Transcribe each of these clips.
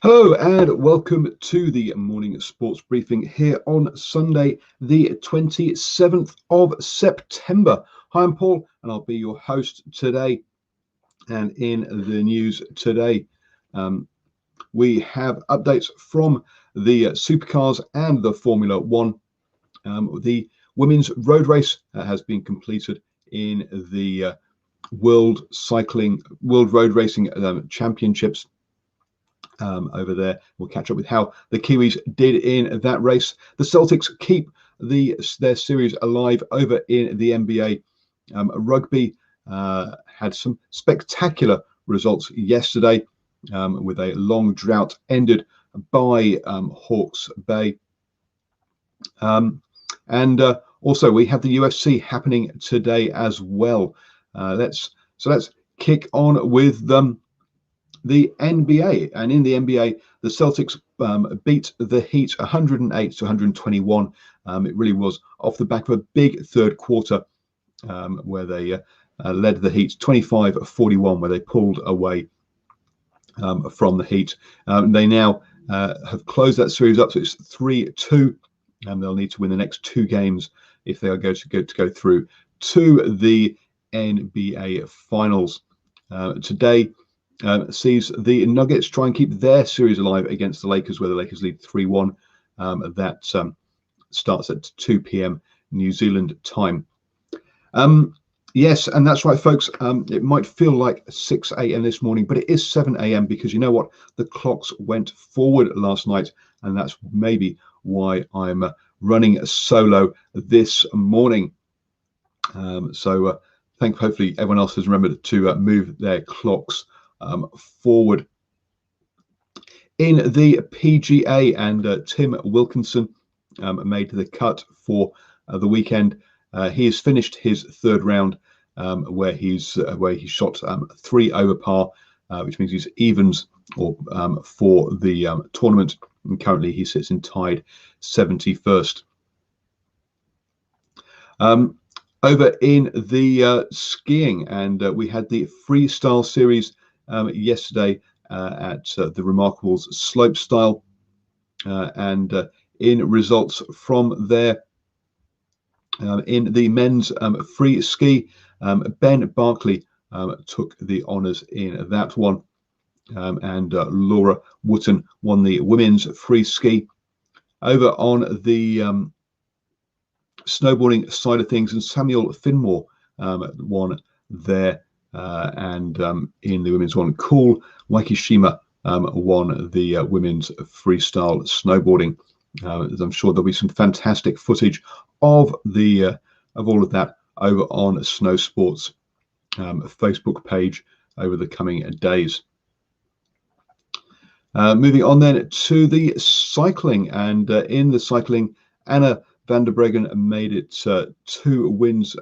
Hello and welcome to the morning sports briefing here on Sunday, the 27th of September. Hi, I'm Paul and I'll be your host today. And in the news today, we have updates from the supercars and the Formula One. The women's road race has been completed in the World Road Racing Championships. Over there, we'll catch up with how the Kiwis did in that race. The Celtics keep their series alive over in the NBA. Rugby had some spectacular results yesterday, with a long drought ended by Hawke's Bay. And also we have the UFC happening today as well. Let's kick on with the NBA, and in the NBA, the Celtics beat the Heat 108 to 121. It really was off the back of a big third quarter where they led the Heat 25-41, where they pulled away from the Heat. They now have closed that series up, so it's 3-2, and they'll need to win the next two games if they are going to go through to the NBA Finals. Today sees the Nuggets try and keep their series alive against the Lakers, where the Lakers lead 3-1. That starts at 2 p.m. New Zealand time. Yes, and that's right, folks. It might feel like 6 a.m. this morning, but it is 7 a.m. because you know what? The clocks went forward last night, and that's maybe why I'm running solo this morning. Hopefully everyone else has remembered to move their clocks forward. In the PGA, and Tim Wilkinson made the cut for the weekend. He has finished his third round, where he shot 3 over par, which means he's evens or for the tournament. And currently he sits in tied 71st. Over in the skiing, and we had the freestyle series yesterday at the Remarkables slopestyle, and in results from there, in the men's free ski, Ben Barkley took the honours in that one, and Laura Wooten won the women's free ski. Over on the snowboarding side of things, and Samuel Finmore won there, and in the women's one, Cool Wakishima won the women's freestyle snowboarding. I'm sure there'll be some fantastic footage of all of that over on Snow Sports Facebook page over the coming days. Moving on then to the cycling, and in the cycling, Anna van der Breggen made it 2 wins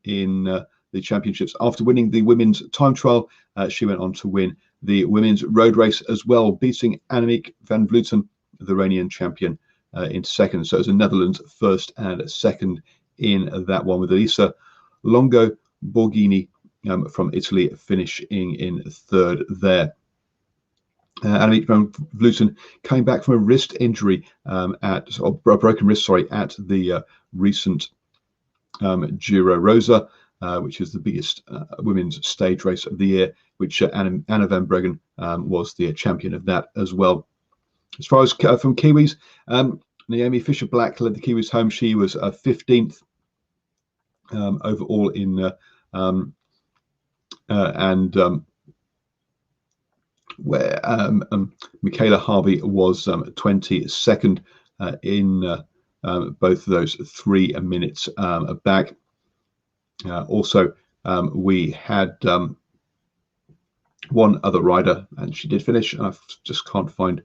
in the championships. After winning the women's time trial, she went on to win the women's road race as well, beating Annemiek van Vleuten, the Iranian champion, in second. So it was the Netherlands first and second in that one, with Elisa Longo Borghini from Italy finishing in third there. Annemiek van Vleuten came back from a wrist injury or a broken wrist, at the recent Giro Rosa, which is the biggest women's stage race of the year, which Anna van Breggen was the champion of that as well. As far as from Kiwis, Naomi Fisher-Black led the Kiwis home. She was 15th overall in where Michaela Harvey was 22nd in both of those 3 minutes back. Also, we had one other rider, and she did finish. I just can't find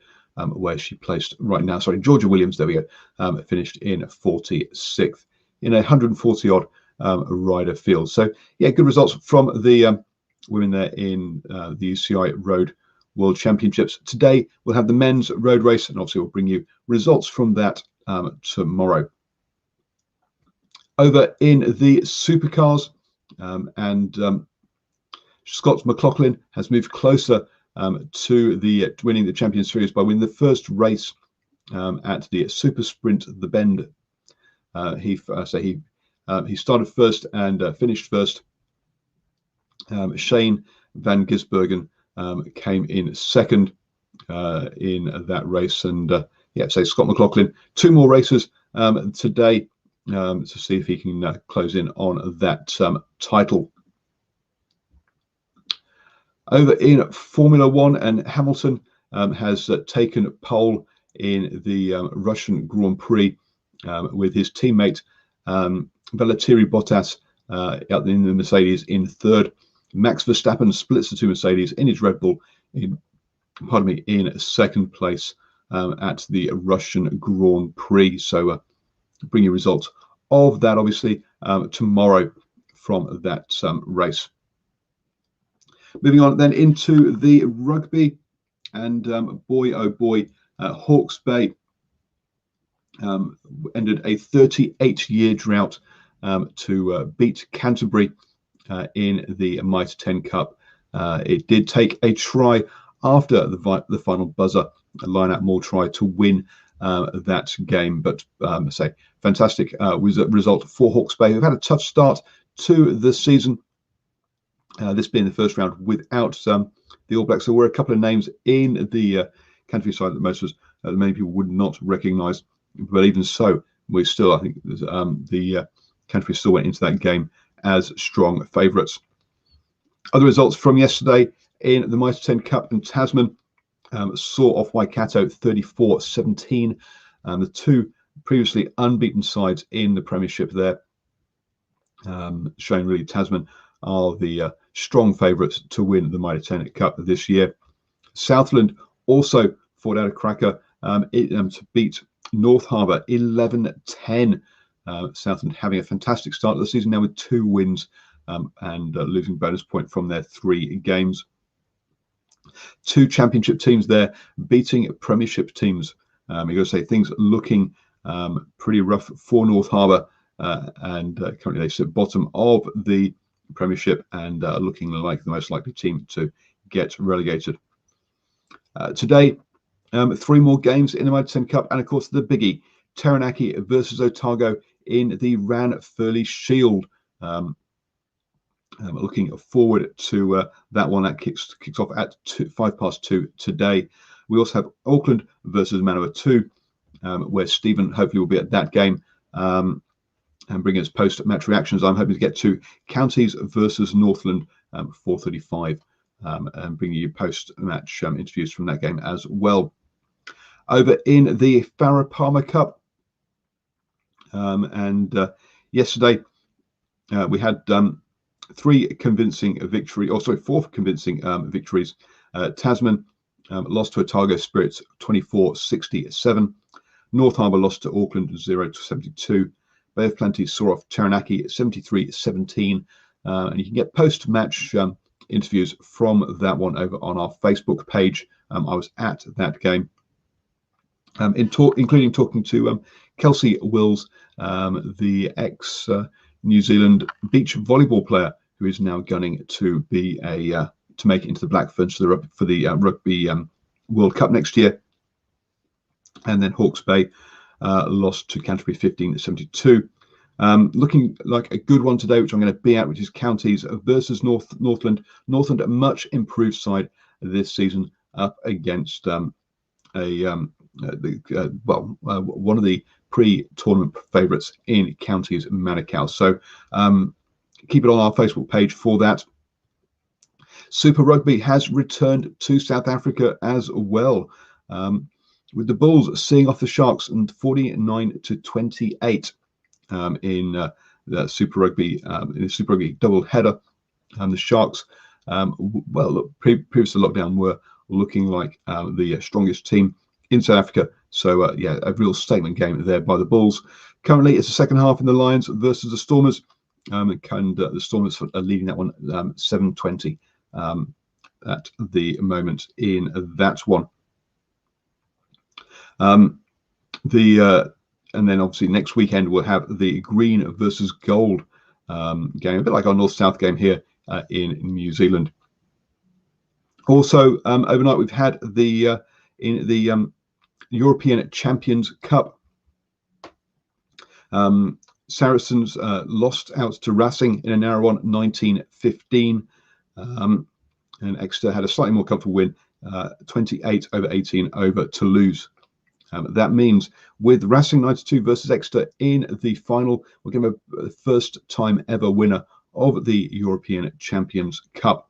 where she placed right now. Sorry, Georgia Williams, there we go, finished in 46th in a 140 odd rider field. So yeah, good results from the women there in the UCI Road World Championships. Today we'll have the men's road race, and obviously we'll bring you results from that tomorrow. Over in the supercars, and Scott McLaughlin has moved closer to the winning the Champions Series by winning the first race at the Super Sprint the Bend. He started first and finished first. Shane van Gisbergen came in second in that race, and so Scott McLaughlin, 2 more races today to see if he can close in on that title. Over in Formula One, and Hamilton has taken pole in the Russian Grand Prix with his teammate Valtteri Bottas in the Mercedes in third. Max Verstappen splits the 2 Mercedes in his Red Bull in second place at the Russian Grand Prix. So bring you results of that, obviously, tomorrow from that race. Moving on then into the rugby, and boy oh boy, Hawke's Bay ended a 38-year drought to beat Canterbury in the Mitre 10 Cup. It did take a try after the final buzzer, a line-out more try to win that game, but fantastic result for Hawke's Bay. They've had a tough start to the season, this being the first round without the All Blacks. There were a couple of names in the Canterbury side that many people would not recognise, but even so, we still, I think, the Canterbury still went into that game as strong favourites. Other results from yesterday in the Mitre 10 Cup, and Tasman saw off Waikato 34-17. The 2 previously unbeaten sides in the Premiership there, showing really Tasman are the strong favourites to win the Mitre 10 Cup this year. Southland also fought out a cracker to beat North Harbour 11-10. Southland having a fantastic start to the season now with 2 wins and losing bonus point from their 3 games. 2 championship teams there beating Premiership teams. You've got to say things looking pretty rough for North Harbour, and currently they sit bottom of the Premiership and looking like the most likely team to get relegated. Today, 3 more games in the Mitre 10 Cup, and of course the biggie, Taranaki versus Otago in the Ranfurly Shield. Looking forward to that one. That kicks off at 2:05 today. We also have Auckland versus Manawatu, where Stephen hopefully will be at that game and bring us post-match reactions. I'm hoping to get to Counties versus Northland 4:35 and bring you post-match interviews from that game as well. Over in the Farah Palmer Cup, yesterday we had 4 convincing victories. Tasman lost to Otago Spirits 24-67. North Harbour lost to Auckland 0-72. Bay of Plenty saw off Taranaki 73-17. And you can get post-match interviews from that one over on our Facebook page. I was at that game, including talking to Kelsey Wills, the ex-New Zealand beach volleyball player who is now gunning to be to make it into the Black Ferns for the Rugby World Cup next year. And then Hawke's Bay lost to Canterbury 15-72. Looking like a good one today, which I'm going to be at, which is Counties versus Northland. Northland, a much improved side this season, up against one of the pre-tournament favourites in Counties, Manukau. So keep it on our Facebook page for that. Super Rugby has returned to South Africa as well, with the Bulls seeing off the Sharks and 49-28 in the Super Rugby double header. The Sharks, previous to lockdown, were looking like the strongest team in South Africa. So a real statement game there by the Bulls. Currently, it's the second half in the Lions versus the Stormers, and the Stormers are leading that one 7-20 at the moment in that one. And then obviously next weekend we'll have the green versus gold game, a bit like our north-south game here in New Zealand. Also, overnight we've had the in the European Champions Cup. Saracens lost out to Racing in a narrow one, 19-15, and Exeter had a slightly more comfortable win, 28-18 over Toulouse. That means with Racing 92 versus Exeter in the final, we're going to have a first time ever winner of the European Champions Cup.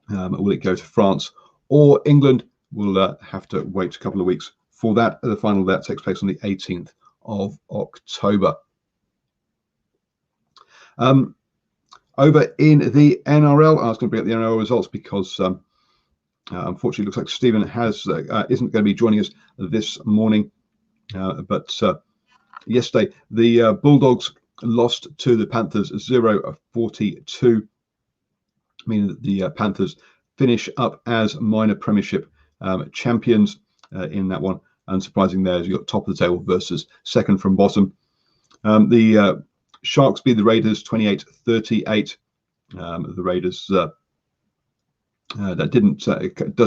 Will it go to France or England? We'll have to wait a couple of weeks for that. The final that takes place on the 18th of October. Over in the NRL, I was going to bring up the NRL results because unfortunately, it looks like Stephen isn't going to be joining us this morning. But yesterday, the Bulldogs lost to the Panthers 0-42, meaning that the Panthers finish up as minor premiership champions in that one. Unsurprising there, as you got top of the table versus second from bottom. The Sharks beat the Raiders 28-38. The Raiders that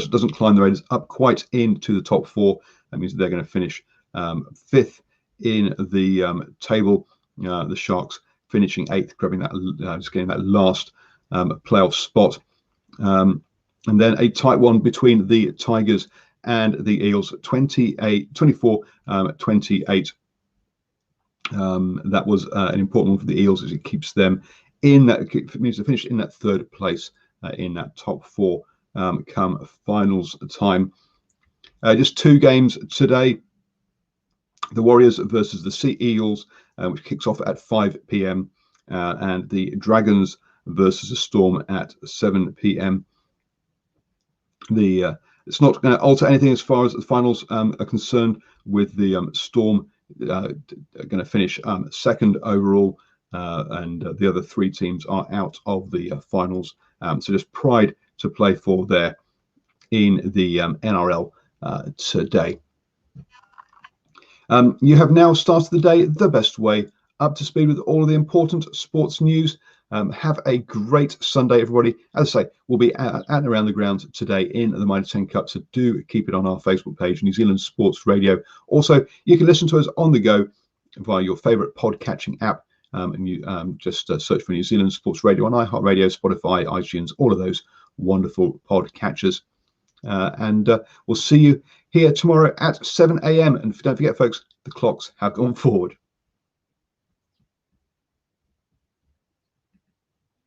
doesn't climb the Raiders up quite into the top four. That means they're going to finish fifth in the table. The Sharks finishing eighth, grabbing that, just getting that last playoff spot. And then a tight one between the Tigers and the Eels, 24-28. That was an important one for the Eels, as it keeps them in that. It means to finish in that third place in that top four come finals time. Just two games today: the Warriors versus the Sea Eagles, which kicks off at 5 p.m. And the Dragons versus the Storm at 7 p.m. It's not going to alter anything as far as the finals are concerned, with the Storm going to finish second overall, and the other three teams are out of the finals. So just pride to play for there in the NRL today. You have now started the day the best way, up to speed with all of the important sports news. Have a great Sunday, everybody. As I say, we'll be at and around the grounds today in the Mitre 10 Cup, so do keep it on our Facebook page, New Zealand Sports Radio. Also, you can listen to us on the go via your favourite pod-catching app, and you just search for New Zealand Sports Radio on iHeartRadio, Spotify, iTunes, all of those wonderful pod catchers. And we'll see you here tomorrow at 7 a.m. And don't forget, folks, the clocks have gone forward.